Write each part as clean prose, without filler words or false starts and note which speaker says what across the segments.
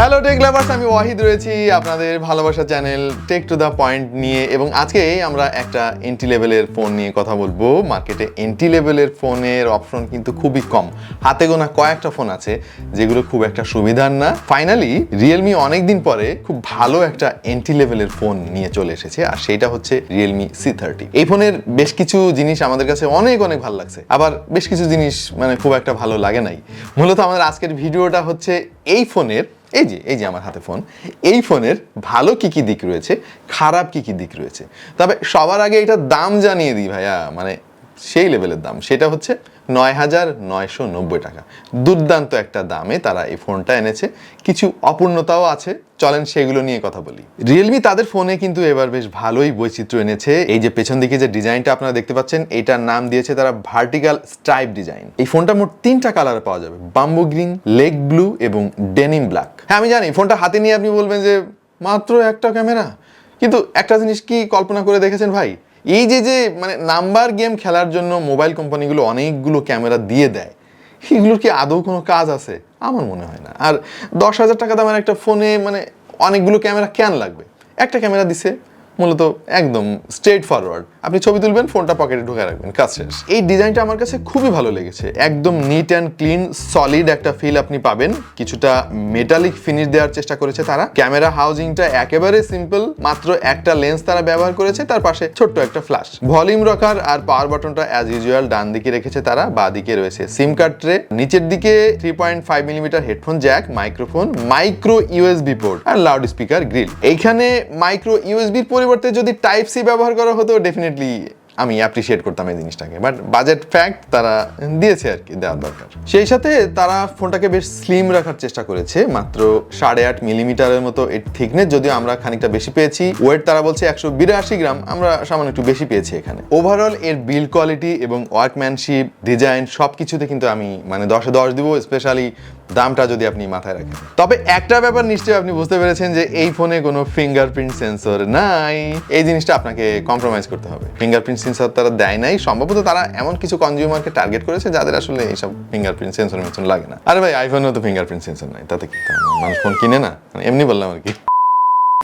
Speaker 1: Hello take lovers, আমি ওয়াহিদ রয়েছি আপনাদের ভালোবাসা channel tech to the point নিয়ে। এবং আজকে আমরা একটা এন্ট্রি লেভেলের ফোন নিয়ে কথা বলবো। মার্কেটে এন্ট্রি লেভেলের ফোনের অপশন কিন্তু খুবই কম, হাতে গোনা কয়েকটা ফোন আছে যেগুলো খুব একটা সুবিধার না। ফাইনালি রিয়েলমি অনেকদিন পরে খুব ভালো একটা এন্ট্রি লেভেলের ফোন নিয়ে চলে এসেছে, আর সেটা হচ্ছে Realme C30। এই ফোনের বেশ কিছু জিনিস আমাদের কাছে অনেক অনেক ভালো লাগছে, আবার বেশ কিছু জিনিস মানে খুব একটা ভালো লাগে নাই। মূলত আমাদের আজকের ভিডিওটা হচ্ছে এই ফোনের এই যে আমার হাতে ফোন, এই ফোনের ভালো কি কি দিক রয়েছে, খারাপ কি কি দিক রয়েছে। তবে সবার আগে এটার দাম জানিয়ে দিই ভাইয়া, মানে সেই লেভেলের দাম। সেটা হচ্ছে ৯,৯৯০ টাকা। দুর্দান্ত একটা দামে তারা এই ফোনটা এনেছে। কিছু অপূর্ণতাও আছে, চলেন সেগুলো নিয়ে কথা বলি। রিয়েলমি তাদের ফোনে কিন্তু এবার বেশ ভালোই বৈচিত্র্য এনেছে। এই যে পেছন দিকে যে ডিজাইনটা আপনারা দেখতে পাচ্ছেন, এটার নাম দিয়েছে তারা ভার্টিক্যাল স্ট্রাইপ ডিজাইন। এই ফোনটা মোট 3টা কালার পাওয়া যাবে, বাম্বু গ্রিন, লেক ব্লু এবং ডেনিম ব্ল্যাক। হ্যাঁ আমি জানি ফোনটা হাতে নিয়ে আপনি বলবেন যে মাত্র একটা ক্যামেরা, কিন্তু একটা জিনিস কি কল্পনা করে দেখেছেন ভাই, এই যে মানে নাম্বার গেম খেলার জন্য মোবাইল কোম্পানিগুলো অনেকগুলো ক্যামেরা দিয়ে দেয়, এগুলোর কি আদৌ কোনো কাজ আছে? আমার মনে হয় না। আর 10,000 টাকা দামের একটা ফোনে মানে অনেকগুলো ক্যামেরা কেন লাগবে? একটা ক্যামেরা দিছে, মূলত একদম স্ট্রেট ফরওয়ার্ড, আপনি ছবি তুলবেন, ফোনটা পকেটে ঢুকে রাখবেন, কাজ শেষ। এই ডিজাইনটা আমার কাছে খুবই ভালো লেগেছে। একদম নিট অ্যান্ড ক্লিন সলিড একটা ফিল আপনি পাবেন। কিছুটা মেটালিক ফিনিশ দেওয়ার চেষ্টা করেছে তারা। ক্যামেরা হাউজিংটা একেবারে সিম্পল, মাত্র একটা লেন্স তারা ব্যবহার করেছে, তার পাশে ছোট্ট একটা ফ্ল্যাশ। ভলিউম রকার আর পাওয়ার বাটনটা অ্যাজ ইউজুয়াল ডান দিকে রেখেছে তারা। বাঁ দিকে রয়েছে সিম কার্ড ট্রে, নিচের দিকে 3.5 millimetre headphone jack, microphone, micro USB port আর লাউড স্পিকার গ্রিল। এইখানে মাইক্রো ইউএসবির পরিবর্তে যদি টাইপ সি ব্যবহার করা হতো ডেফিনেটলি আমি অ্যাপ্রিসিয়েট করতাম এই জিনিসটাকে, বাট বাজেট ফ্যাক্ট তারা দিয়েছে আর কি, দেওয়ার দরকার। সেই সাথে তারা ফোনটাকে বেশ স্লিম রাখার চেষ্টা করেছে। মাত্র 8.5 মিলিমিটারের মতো এর থিকনেস, যদিও আমরা খানিকটা বেশি পেয়েছি। ওয়েট তারা বলছে 182 গ্রাম, আমরা সামান্য একটু বেশি পেয়েছি এখানে। ওভারঅল এর বিল্ড কোয়ালিটি এবং ওয়ার্কম্যানশিপ, ডিজাইন সবকিছুতে কিন্তু আমি মানে 10-এ 10 দিব, স্পেশালি দামটা যদি আপনি মাথায় রাখেন। তবে একটা ব্যাপার নিশ্চয়ই আপনি বুঝতে পেরেছেন যে এই ফোনে কোনো ফিঙ্গারপ্রিন্ট সেন্সর নাই। এই জিনিসটা আপনাকে কম্প্রোমাইজ করতে হবে। ফিঙ্গারপ্রিন্ট সেন্সর তারা দেয় নাই, সম্ভবত তারা এমন কিছু কনজিউমারকে টার্গেট করেছে যাদের আসলে এইসব ফিঙ্গারপ্রিন্ট সেন্সরের মতন লাগে না। আরে ভাই, আইফোনেও তো ফিঙ্গারপ্রিন্ট সেন্সর নাই, তাতে কি মানুষ ফোন কিনে না? এমনি বললাম আর কি।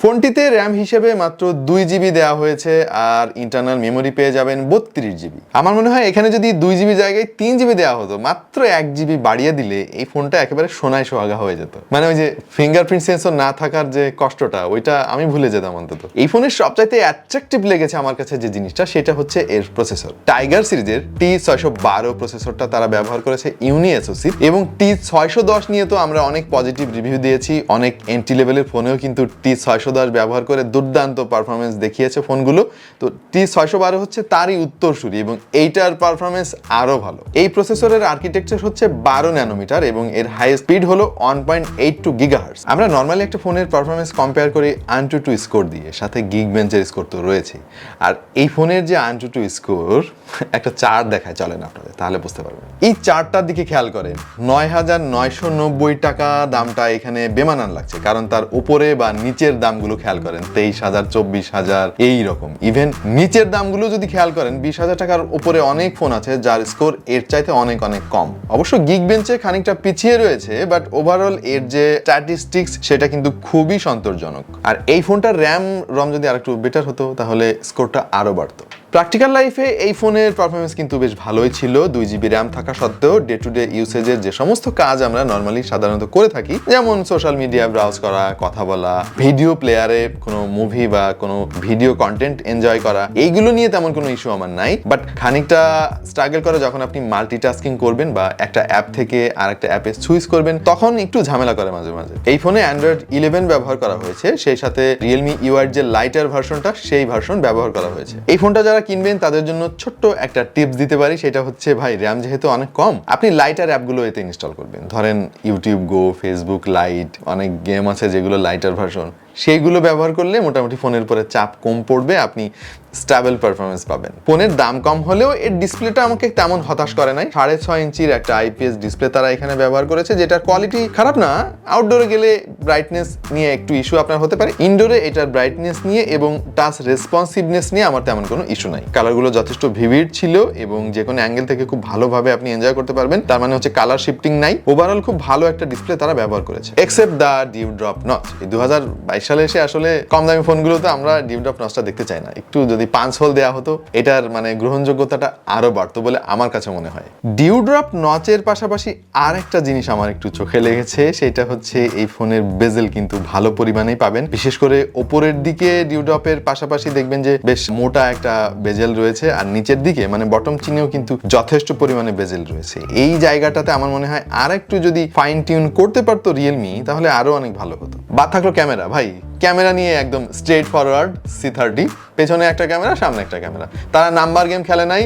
Speaker 1: ফোনটিতে র্যাম হিসেবে মাত্র 2GB দেওয়া হয়েছে, আর ইন্টারনাল মেমোরি পেয়ে যাবেন 32GB। আমার মনে হয় এখানে যদি 2GB জায়গায় 3GB দেওয়া হতো, মাত্র 1GB বাড়িয়ে দিলে এই ফোনটা একেবারে সোনায় সোহাগা হয়ে যেত। মানে ওই যে ফিঙ্গারপ্রিন্ট সেন্সর না থাকার যে কষ্টটা, ওইটা আমি ভুলে যেতাম অন্তত। এই ফোনের সবচাইতে অ্যাট্রাকটিভ লেগেছে আমার কাছে যে জিনিসটা, সেটা হচ্ছে এর প্রসেসর। টাইগার সিরিজের T612 প্রসেসরটা তারা ব্যবহার করেছে ইউনি এসওসি, এবং T610 নিয়ে তো আমরা অনেক পজিটিভ রিভিউ দিয়েছি। অনেক এন্ট্রি লেভেলের ফোনেও কিন্তু T610 ব্যবহার করে দুর্দান্ত পারফরমেন্স দেখিয়েছে ফোনগুলো। তো T612 হচ্ছে তারই উত্তরসূরি, এবং এইটার পারফরমেন্স আরো ভালো। এই প্রসেসরের আর্কিটেকচার হচ্ছে 12 ন্যানোমিটার এবং এর হাই স্পিড হলো 1.82 গিগাহার্টজ। আমরা নর্মালি একটা ফোনের পারফরমেন্স কম্পেয়ার করি AnTuTu স্কোর দিয়ে, সাথে গিগবেঞ্চের স্কোর তো রয়েছে। আর এই ফোনের যে AnTuTu স্কোর, একটা চার্ট দেখায়, চলেন আপনাদের, তাহলে বুঝতে পারবেন। এই চার্টটার দিকে খেয়াল করেন, 9,990 টাকা দামটা এখানে বেমানান লাগছে, কারণ তার উপরে বা নিচের দামগুলো খেয়াল করেন 23,000, 24,000 এইরকম। ইভেন নিচের দামগুলো যদি খেয়াল করেন, 20,000 টাকার উপরে অনেক ফোন আছে যার স্কোর এর চাইতে অনেক অনেক কম। অবশ্য গিগবেঞ্চে খানিকটা পিছিয়ে রয়েছে, বাট ওভারঅল এর যে স্ট্যাটিস্টিক্স সেটা কিন্তু খুবই সন্তোষজনক। আর এই ফোনটার র্যাম রম যদি আরেকটু বেটার হতো, তাহলে স্কোরটা আরো বাড়তো। প্র্যাকটিক্যাল লাইফে এই ফোনের পারফরমেন্স কিন্তু বেশ ভালোই ছিল। 2GB র্যাম থাকা সত্ত্বেও ডে টু ডে ইউসেজের যে সমস্ত কাজ আমরা নর্মালি সাধারণত করে থাকি, যেমন সোশ্যাল মিডিয়া ব্রাউজ করা, কথা বলা, ভিডিও প্লেয়ারে কোনো মুভি বা কোনো ভিডিও কন্টেন্ট এনজয় করা, এইগুলো নিয়ে তেমন কোনো ইস্যু আমার নাই। বাট খানিকটা স্ট্রাগল করে যখন আপনি মাল্টিটাস্কিং করবেন বা একটা অ্যাপ থেকে আর একটা অ্যাপে সুইচ করবেন, তখন একটু ঝামেলা করে মাঝে মাঝে। এই ফোনে Android 11 ব্যবহার করা হয়েছে, সেই সাথে Realme UI যে লাইটার ভার্সনটা, সেই ভার্সন ব্যবহার করা হয়েছে। এই ফোনটা যারা কিনবেন তাদের জন্য ছোট্ট একটা টিপস দিতে পারি, সেটা হচ্ছে ভাই, র্যাম যেহেতু অনেক কম, আপনি লাইটার অ্যাপগুলো এতে ইনস্টল করবেন। ধরেন ইউটিউব গো, ফেসবুক লাইট, অনেক গেম আছে যেগুলো লাইটার ভার্সন, সেইগুলো ব্যবহার করলে মোটামুটি ফোনের উপরে চাপ কম পড়বে, আপনি স্টেবল পারফরমেন্স পাবেন। ফোনের দাম কম হলেও এর ডিসপ্লেটা আমাকে তেমন হতাশ করে নাই। 6.5 ইঞ্চির একটা IPS ডিসপ্লে তারা এখানে ব্যবহার করেছে, যেটার কোয়ালিটি খারাপ না। আউটডোরে গেলে ব্রাইটনেস নিয়ে একটু ইস্যু আপনার হতে পারে, ইনডোরে এটার ব্রাইটনেস নিয়ে এবং টাচ রেসপন্সিভনেস নিয়ে আমার তেমন কোনো ইস্যু নাই। কালারগুলো যথেষ্ট ভিভিড ছিল এবং যে কোনো অ্যাঙ্গেল থেকে খুব ভালোভাবে আপনি এনজয় করতে পারবেন। তার মানে হচ্ছে কালার শিফটিং নাই। ওভারঅল খুব ভালো একটা ডিসপ্লে তারা ব্যবহার করেছে, except the dew drop notch. এই 2022 সালে এসে আসলে কম দামি ফোনগুলোতে আমরা ডিউ ড্রপ নচটা দেখতে চাই না। একটু যদি 5 হোল দেওয়া হতো এটার মানে গ্রহণযোগ্যতাটা আরো বাড়তো বলে আমার কাছে মনে হয়। ডিউ ড্রপ নচের পাশাপাশি আর একটা জিনিস আমার একটু চোখে লেগেছে, সেটা হচ্ছে এই ফোনের বেজেল কিন্তু ভালো পরিমাণেই পাবেন। বিশেষ করে ওপরের দিকে ডিউ ড্রপের পাশাপাশি দেখবেন যে বেশ মোটা একটা বেজেল রয়েছে, আর নিচের দিকে মানে বটম চিনেও কিন্তু যথেষ্ট পরিমাণে বেজেল রয়েছে। এই জায়গাটাতে আমার মনে হয় আর একটু যদি ফাইন টিউন করতে পারতো রিয়েলমি, তাহলে আরো অনেক ভালো হতো। বাদ থাকলো ক্যামেরা। ভাই ক্যামেরা নিয়ে একদম স্ট্রেট ফরওয়ার্ড C30, পেছনে একটা ক্যামেরা, সামনে একটা ক্যামেরা। তারা নাম্বার গেম খেলে নাই,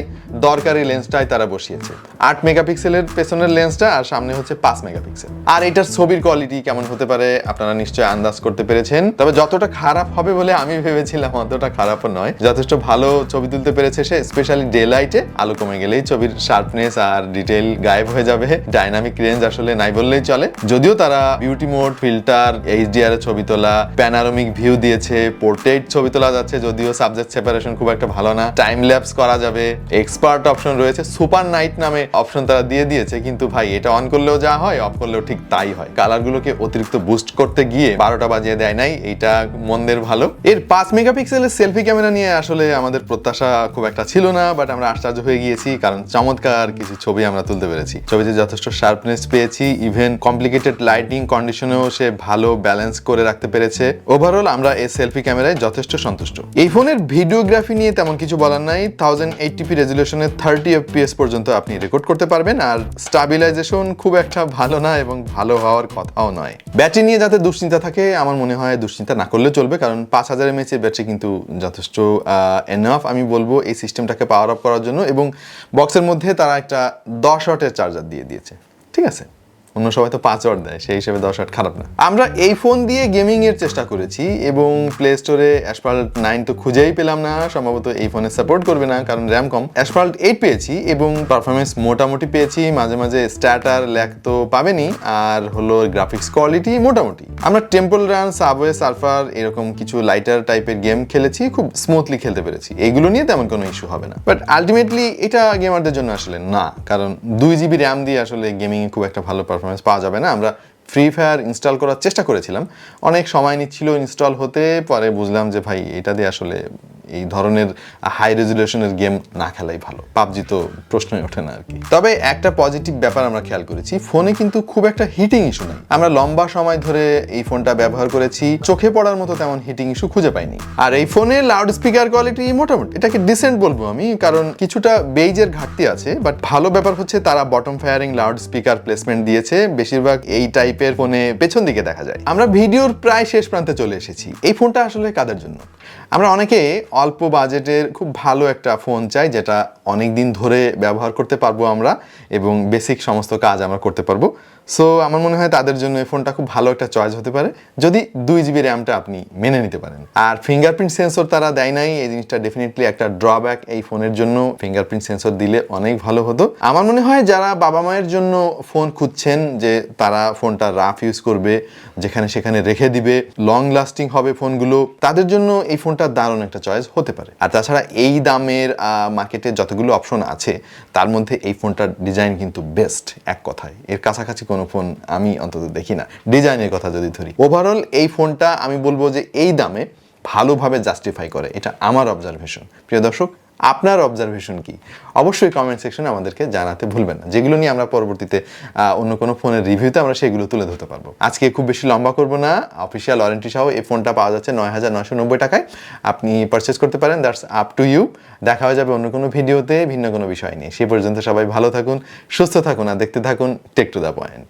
Speaker 1: দরকারি লেন্সটাই তারা বসিয়েছে। 8 মেগাপিক্সেলের পেছনের লেন্সটা, আর সামনে হচ্ছে 5 মেগাপিক্সেল। আর এটার ছবির কোয়ালিটি কেমন হতে পারে আপনারা নিশ্চয়ই আন্দাজ করতে পেরেছেন। তবে যতটা খারাপ হবে বলে আমি ভেবেছিলাম অতটা খারাপও নয়, যথেষ্ট ভালো ছবি তুলতে পেরেছে সে। স্পেশালি ডে লাইটে আলো কমে গেলেই ছবির শার্পনেস আর ডিটেইল গায়েব হয়ে যাবে। ডাইনামিক রেঞ্জ আসলে নাই বললেই চলে। যদিও তারা বিউটি মোড, ফিল্টার, HDR এর ছবি তোলা, প্যানারোমিক ভিউ দিয়েছে, পোর্ট্রেট ছবি তোলা যাচ্ছে, যদিও সাবজেক্ট সেপারেশন খুব একটা ভালো না। টাইম ল্যাপস করা যাবে, এক্সপার্ট অপশন রয়েছে, সুপার নাইট নামে অপশন তারা দিয়ে দিয়েছে। কিন্তু ভাই এটা অন করলেও যা হয়, অফ করলেও ঠিক তাই হয়। কালারগুলোকে অতিরিক্ত বুস্ট করতে গিয়ে 12টা বাজিয়ে দেয় নাই, এইটা মন্দের ভালো। এর 5 মেগাপিক্সেলের সেলফি ক্যামেরা নিয়ে আসলে আমাদের প্রত্যাশা খুব একটা ছিল না, বাট আমরা আশ্চর্য হয়ে গিয়েছি, কারণ চমৎকার কিছু ছবি আমরা তুলতে পেরেছি। ছবিতে যথেষ্ট শার্পনেস পেয়েছি, ইভেন কমপ্লিকেটেড লাইটিং কন্ডিশনেও সে ভালো ব্যালেন্স করে রাখতে পেরেছে। ওভারঅল আমরা এই সেলফি ক্যামেরায় যথেষ্ট সন্তুষ্ট। এই ফোনের ভিডিওগ্রাফি নিয়ে তেমন কিছু বলার নাই। 1080p রেজুলেশনে 30 FPS পর্যন্ত আপনি রেকর্ড করতে পারবেন, আর স্টাবিলাইজেশন খুব একটা ভালো না এবং ভালো হওয়ার কথাও নয়। ব্যাটারি নিয়ে যাতে দুশ্চিন্তা থাকে, আমার মনে হয় দুশ্চিন্তা না করলে চলবে, কারণ 5000 mAh এর ব্যাটারি কিন্তু যথেষ্ট এনাফ আমি বলবো এই সিস্টেমটাকে পাওয়ার আপ করার জন্য। এবং বক্সের মধ্যে তারা একটা 10 ওয়াটের চার্জার দিয়ে দিয়েছে, ঠিক আছে। অন্য সবাই তো 5 ওয়াট দেয়, সেই হিসেবে 10 ওয়াট খারাপ না। আমরা এই ফোন দিয়ে গেমিং এর চেষ্টা করেছি এবং প্লে স্টোরে অ্যাসফাল্ট 9 তো খুঁজেই পেলাম না, সম্ভবত এই ফোনে সাপোর্ট করবে না কারণ র্যাম কম। অ্যাসফাল্ট 8 পেয়েছি এবং পারফরমেন্স মোটামুটি পেয়েছি, মাঝে মাঝে স্ট্যাটার ল্যাগ তো পাবেনই, আর হলো গ্রাফিক্স কোয়ালিটি মোটামুটি। আমরা টেম্পল রান, সাবওয়ে সার্ফার এরকম কিছু লাইটার টাইপের গেম খেলেছি, খুব স্মুথলি খেলতে পেরেছি। এইগুলো নিয়ে তেমন কোনো ইস্যু হবে না, বাট আলটিমেটলি এটা গেমারদের জন্য আসলে না, কারণ 2GB র্যাম দিয়ে আসলে গেমিং খুব একটা ভালো পাওয়া যাবে না। আমরা ফ্রি ফায়ার ইনস্টল করার চেষ্টা করেছিলাম, অনেক সময় নিচ্ছিল ইনস্টল হতে, পরে বুঝলাম যে ভাই এটা দিয়ে আসলে এই ধরনের হাই রেজুলেশনের গেম না খেলাই ভালো। পাবজি তো প্রশ্নই ওঠে না আর কি। তবে একটা পজিটিভ ব্যাপার আমরা খেয়াল করেছি, ফোনে কিন্তু খুব একটা হিটিং ইস্যু নেই। আমরা লম্বা সময় ধরে এই ফোনটা ব্যবহার করেছি, চোখে পড়ার মতো তেমন হিটিং ইস্যু খুঁজে পাইনি। আর এই ফোনে লাউড স্পিকার কোয়ালিটি মোটামুটি, এটাকে ডিসেন্ট বলবো আমি, কারণ কিছুটা বেইজের ঘাটতি আছে, বাট ভালো ব্যাপার হচ্ছে তারা bottom firing loud speaker placement দিয়েছে। বেশিরভাগ এই টাইপের ফোনে পেছন দিকে দেখা যায়। আমরা ভিডিওর প্রায় শেষ প্রান্তে চলে এসেছি। এই ফোনটা আসলে কাদের জন্য? আমরা অনেকে অল্প বাজেটের খুব ভালো একটা ফোন চাই, যেটা অনেক দিন ধরে ব্যবহার করতে পারবো আমরা এবং বেসিক সমস্ত কাজ আমরা করতে পারবো। সো আমার মনে হয় তাদের জন্য এই ফোনটা খুব ভালো একটা চয়েস হতে পারে, যদি 2GB র্যামটা আপনি মেনে নিতে পারেন। আর ফিঙ্গারপ্রিন্ট সেন্সর তারা দেয় নাই, এই জিনিসটা ডেফিনেটলি একটা ড্রব্যাক এই ফোনের জন্য। ফিঙ্গারপ্রিন্ট সেন্সর দিলে অনেক ভালো হতো। আমার মনে হয় যারা বাবা মায়ের জন্য ফোন খুঁজছেন, যে তারা ফোনটা রাফ ইউজ করবে, যেখানে সেখানে রেখে দিবে, লং লাস্টিং হবে ফোনগুলো, তাদের জন্য এই ফোনটা দারুণ একটা চয়েস হতে পারে। আর তাছাড়া এই দামের মার্কেটে যতগুলো অপশন আছে তার মধ্যে এই ফোনটার ডিজাইন কিন্তু বেস্ট, এক কথায় এর কাছাকাছি কোনো ফোন আমি অন্তত দেখি না ডিজাইনের কথা যদি ধরি। ওভারঅল এই ফোনটা আমি বলবো যে এই দামে ভালোভাবে জাস্টিফাই করে, এটা আমার অবজারভেশন। প্রিয় দর্শক, আপনার অবজারভেশন কি? অবশ্যই কমেন্ট সেকশনে আমাদেরকে জানাতে ভুলবেন না, যেগুলো নিয়ে আমরা পরবর্তীতে অন্য কোনো ফোনের রিভিউতে আমরা সেগুলো তুলে ধরতে পারবো। আজকে খুব বেশি লম্বা করবো না, অফিসিয়াল ওয়ারেন্টি সহ এই ফোনটা পাওয়া যাচ্ছে 9990 টাকায়। আপনি পারচেস করতে পারেন, দ্যাটস আপ টু ইউ। দেখা হয়ে যাবে অন্য কোনো ভিডিওতে ভিন্ন কোনো বিষয় নিয়ে। সে পর্যন্ত সবাই ভালো থাকুন, সুস্থ থাকুন, আর দেখতে থাকুন টেক টু দ্য পয়েন্ট।